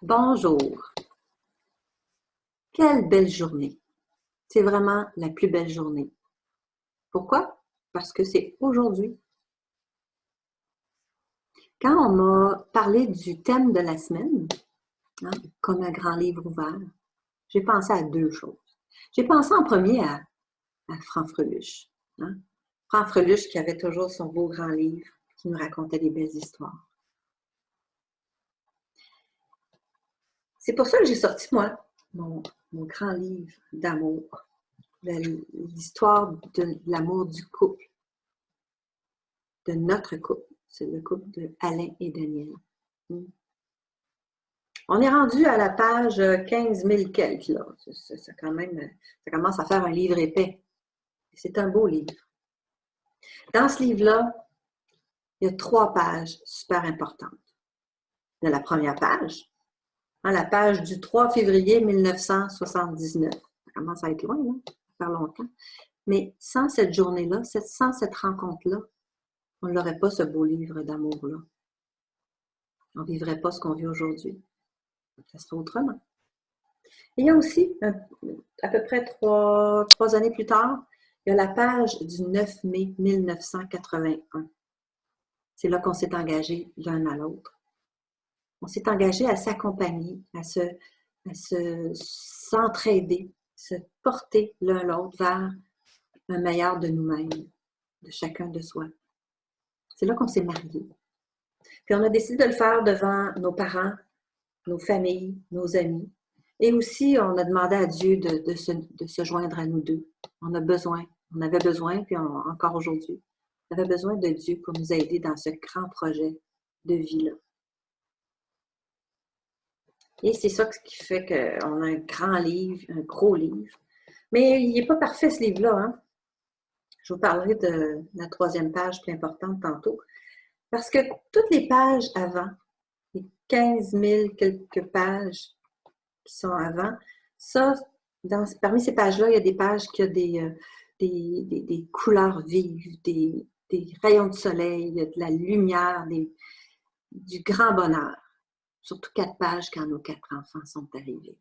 Bonjour. Quelle belle journée. C'est vraiment la plus belle journée. Pourquoi? Parce que c'est aujourd'hui. Quand on m'a parlé du thème de la semaine, hein, comme un grand livre ouvert, j'ai pensé à deux choses. J'ai pensé en premier à Franck-Freluche. Hein? Franck-Freluche qui avait toujours son beau grand livre, qui nous racontait des belles histoires. C'est pour ça que j'ai sorti, moi, mon grand livre d'amour, l'histoire de l'amour du couple, de notre couple. C'est le couple de Alain et Daniel. On est rendu à la page 15 000 quelques, là. Ça commence à faire un livre épais. C'est un beau livre. Dans ce livre-là, il y a 3 pages super importantes. Il y a la première page, la page du 3 février 1979. Ça commence à être loin, hein? Ça fait longtemps. Mais sans cette journée-là, sans cette rencontre-là, on n'aurait pas ce beau livre d'amour-là. On ne vivrait pas ce qu'on vit aujourd'hui. Ça serait autrement. Et il y a aussi, à peu près 3 années plus tard, il y a la page du 9 mai 1981. C'est là qu'on s'est engagés l'un à l'autre. On s'est engagés à s'accompagner, à s'entraider, se porter l'un l'autre vers un meilleur de nous-mêmes, de chacun de soi. C'est là qu'on s'est mariés. Puis on a décidé de le faire devant nos parents, nos familles, nos amis. Et aussi, on a demandé à Dieu de se joindre à nous deux. On avait besoin, puis encore aujourd'hui, on avait besoin de Dieu pour nous aider dans ce grand projet de vie-là. Et c'est ça qui fait qu'on a un grand livre, un gros livre. Mais il n'est pas parfait, ce livre-là. Hein? Je vous parlerai de la 3e page plus importante tantôt. Parce que toutes les pages avant, les 15 000 quelques pages qui sont avant, ça, parmi ces pages-là, il y a des pages qui ont des couleurs vives, des rayons de soleil, de la lumière, du grand bonheur. Surtout 4 pages quand nos 4 enfants sont arrivés.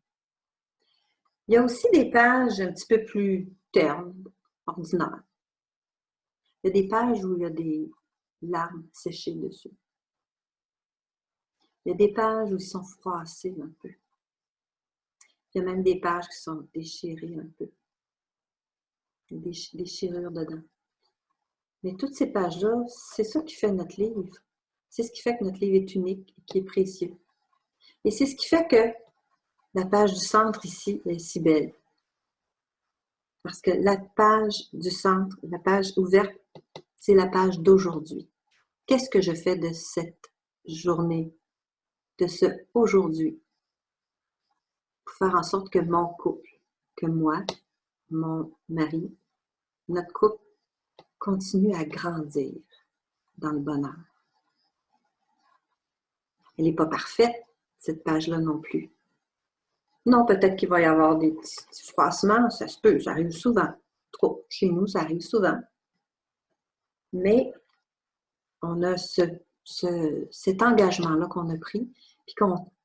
Il y a aussi des pages un petit peu plus ternes, ordinaires. Il y a des pages où il y a des larmes séchées dessus. Il y a des pages où ils sont froissés un peu. Il y a même des pages qui sont déchirées un peu. Des déchirures dedans. Mais toutes ces pages-là, c'est ça qui fait notre livre. C'est ce qui fait que notre livre est unique et qui est précieux. Et c'est ce qui fait que la page du centre ici est si belle. Parce que la page du centre, la page ouverte, c'est la page d'aujourd'hui. Qu'est-ce que je fais de cette journée, de ce aujourd'hui, pour faire en sorte que mon couple, que moi, mon mari, notre couple continue à grandir dans le bonheur. Elle n'est pas parfaite, cette page-là non plus. Non, peut-être qu'il va y avoir des petits froissements, ça se peut, ça arrive souvent. Trop, chez nous, ça arrive souvent. Mais on a cet engagement-là qu'on a pris, puis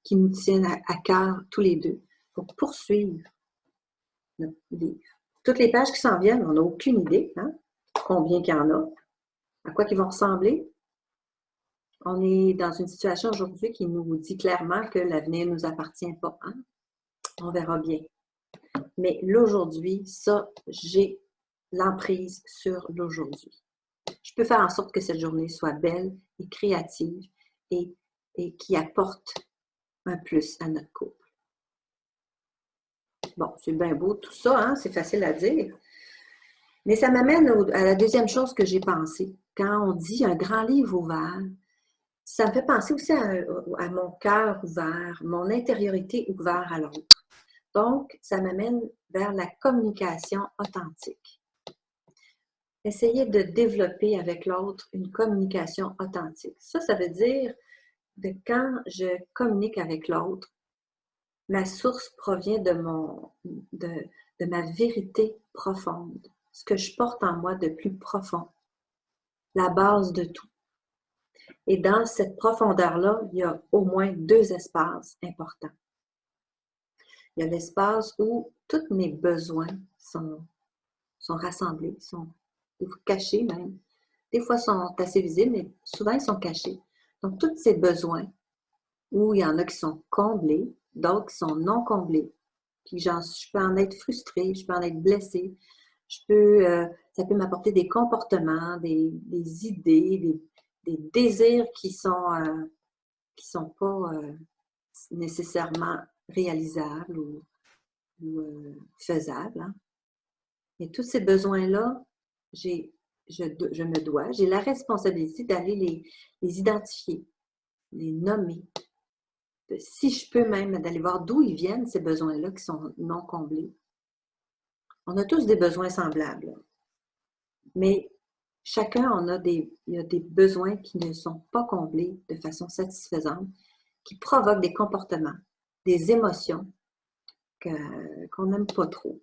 qui nous tient à cœur tous les deux, pour poursuivre notre livre. Toutes les pages qui s'en viennent, on n'a aucune idée, hein, combien qu'il y en a, à quoi ils vont ressembler. On est dans une situation aujourd'hui qui nous dit clairement que l'avenir ne nous appartient pas. Hein? On verra bien. Mais l'aujourd'hui, ça, j'ai l'emprise sur l'aujourd'hui. Je peux faire en sorte que cette journée soit belle et créative et qui apporte un plus à notre couple. Bon, c'est bien beau tout ça, hein? C'est facile à dire. Mais ça m'amène à la deuxième chose que j'ai pensée. Quand on dit un grand livre ouvert, ça me fait penser aussi à mon cœur ouvert, mon intériorité ouverte à l'autre. Donc, ça m'amène vers la communication authentique. Essayer de développer avec l'autre une communication authentique. Ça veut dire que quand je communique avec l'autre, ma source provient de ma vérité profonde, ce que je porte en moi de plus profond, la base de tout. Et dans cette profondeur-là, il y a au moins 2 espaces importants. Il y a l'espace où tous mes besoins sont rassemblés, sont cachés même. Des fois, ils sont assez visibles, mais souvent, ils sont cachés. Donc, tous ces besoins, où il y en a qui sont comblés, d'autres qui sont non comblés. Puis, je peux en être frustrée, je peux en être blessée. Ça peut m'apporter des comportements, des idées, des désirs qui sont pas nécessairement réalisables ou faisables. Hein. Mais tous ces besoins-là, j'ai la responsabilité d'aller les identifier, les nommer. Si je peux même, d'aller voir d'où ils viennent, ces besoins-là qui sont non comblés. On a tous des besoins semblables, mais chacun il y a des besoins qui ne sont pas comblés de façon satisfaisante, qui provoquent des comportements, des émotions qu'on n'aime pas trop.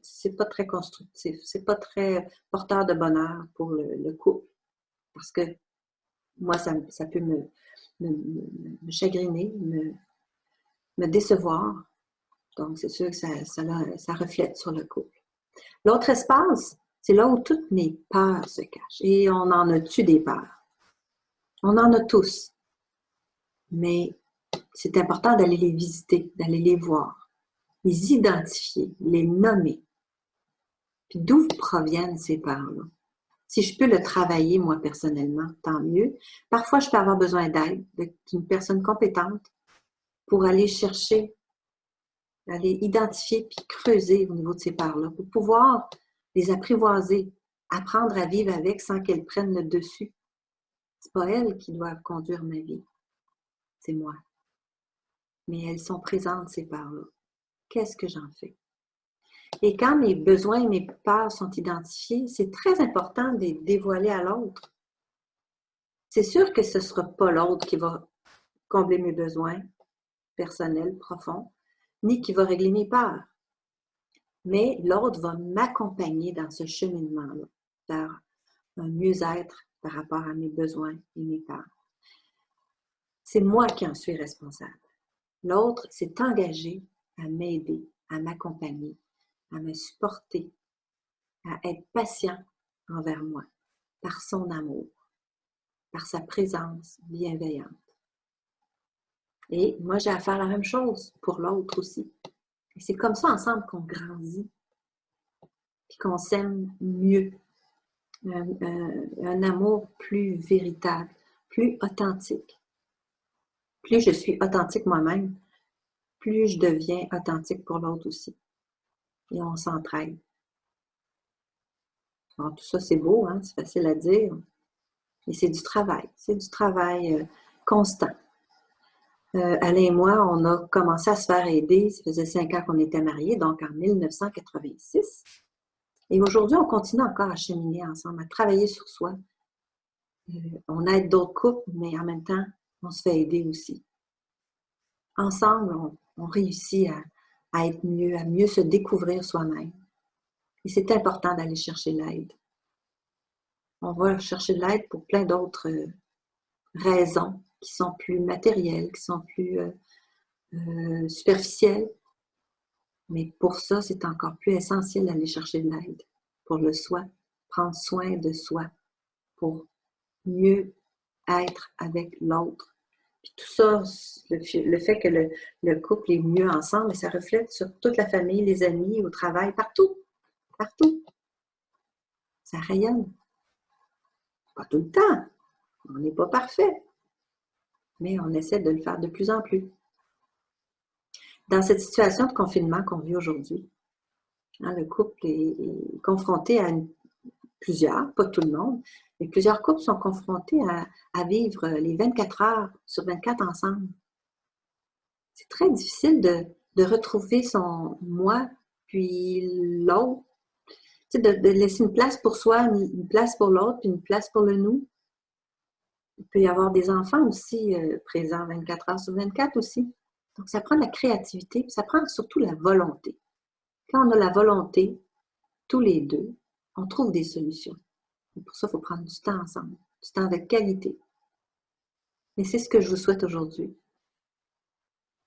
C'est pas très constructif, c'est pas très porteur de bonheur pour le couple. Parce que moi, ça peut me chagriner, me décevoir. Donc, c'est sûr que ça reflète sur le couple. L'autre espace, c'est là où toutes mes peurs se cachent. Et on en a-tu des peurs? On en a tous. Mais c'est important d'aller les visiter, d'aller les voir, les identifier, les nommer. Puis d'où proviennent ces peurs-là? Si je peux le travailler, moi, personnellement, tant mieux. Parfois, je peux avoir besoin d'aide, d'une personne compétente pour aller chercher, aller identifier puis creuser au niveau de ces peurs-là, pour pouvoir les apprivoiser, apprendre à vivre avec sans qu'elles prennent le dessus. C'est pas elles qui doivent conduire ma vie, c'est moi. Mais elles sont présentes, ces peurs-là. Qu'est-ce que j'en fais? Et quand mes besoins et mes peurs sont identifiés, c'est très important de les dévoiler à l'autre. C'est sûr que ce ne sera pas l'autre qui va combler mes besoins personnels, profonds, ni qui va régler mes peurs. Mais l'autre va m'accompagner dans ce cheminement-là, vers un mieux-être par rapport à mes besoins et mes peurs. C'est moi qui en suis responsable. L'autre s'est engagé à m'aider, à m'accompagner, à me supporter, à être patient envers moi, par son amour, par sa présence bienveillante. Et moi, j'ai à faire la même chose pour l'autre aussi. Et c'est comme ça ensemble qu'on grandit, puis qu'on s'aime mieux. Un amour plus véritable, plus authentique. Plus je suis authentique moi-même, plus je deviens authentique pour l'autre aussi. Et on s'entraide. Alors, tout ça, c'est beau, hein? C'est facile à dire. Mais c'est du travail. C'est du travail constant. Alain et moi, on a commencé à se faire aider. Ça faisait 5 ans qu'on était mariés, donc en 1986. Et aujourd'hui, on continue encore à cheminer ensemble, à travailler sur soi. On aide d'autres couples, mais en même temps, on se fait aider aussi. Ensemble, on réussit à être mieux, à mieux se découvrir soi-même. Et c'est important d'aller chercher l'aide. On va chercher de l'aide pour plein d'autres raisons qui sont plus matérielles, qui sont plus superficielles. Mais pour ça, c'est encore plus essentiel d'aller chercher de l'aide pour le soi, prendre soin de soi pour mieux être avec l'autre. Puis tout ça, le fait que le couple est mieux ensemble, ça reflète sur toute la famille, les amis, au travail, partout. Partout. Ça rayonne. Pas tout le temps. On n'est pas parfait. Mais on essaie de le faire de plus en plus. Dans cette situation de confinement qu'on vit aujourd'hui, hein, le couple est confronté à plusieurs, pas tout le monde, mais plusieurs couples sont confrontés à vivre les 24 heures sur 24 ensemble. C'est très difficile de retrouver son moi, puis l'autre. Tu sais, de laisser une place pour soi, une place pour l'autre, puis une place pour le nous. Il peut y avoir des enfants aussi présents 24 heures sur 24 aussi. Donc, ça prend de la créativité, puis ça prend surtout la volonté. Quand on a la volonté, tous les deux, on trouve des solutions. Et pour ça, il faut prendre du temps ensemble, du temps de qualité. Et c'est ce que je vous souhaite aujourd'hui,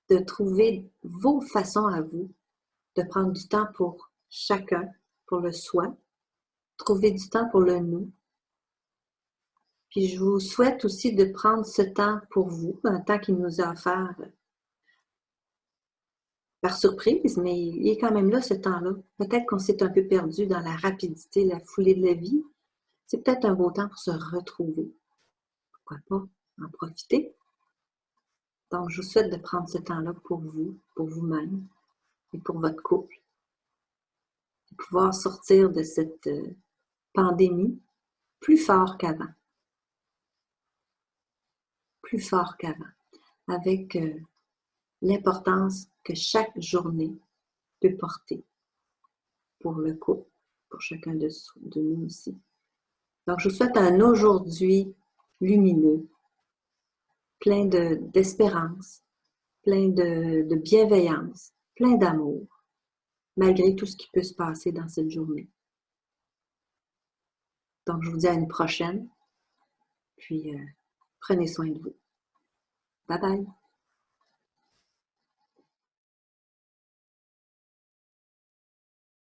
de trouver vos façons à vous, de prendre du temps pour chacun, pour le soi, trouver du temps pour le nous. Puis je vous souhaite aussi de prendre ce temps pour vous, un temps qui nous a offert par surprise, mais il est quand même là ce temps-là. Peut-être qu'on s'est un peu perdu dans la rapidité, la foulée de la vie. C'est peut-être un beau temps pour se retrouver. Pourquoi pas en profiter? Donc, je vous souhaite de prendre ce temps-là pour vous, pour vous-même et pour votre couple. De pouvoir sortir de cette pandémie plus fort qu'avant. Plus fort qu'avant. Avec l'importance que chaque journée peut porter pour le couple, pour chacun de nous aussi. Donc, je vous souhaite un aujourd'hui lumineux, plein d'espérance, plein de bienveillance, plein d'amour, malgré tout ce qui peut se passer dans cette journée. Donc, je vous dis à une prochaine, puis prenez soin de vous. Bye bye!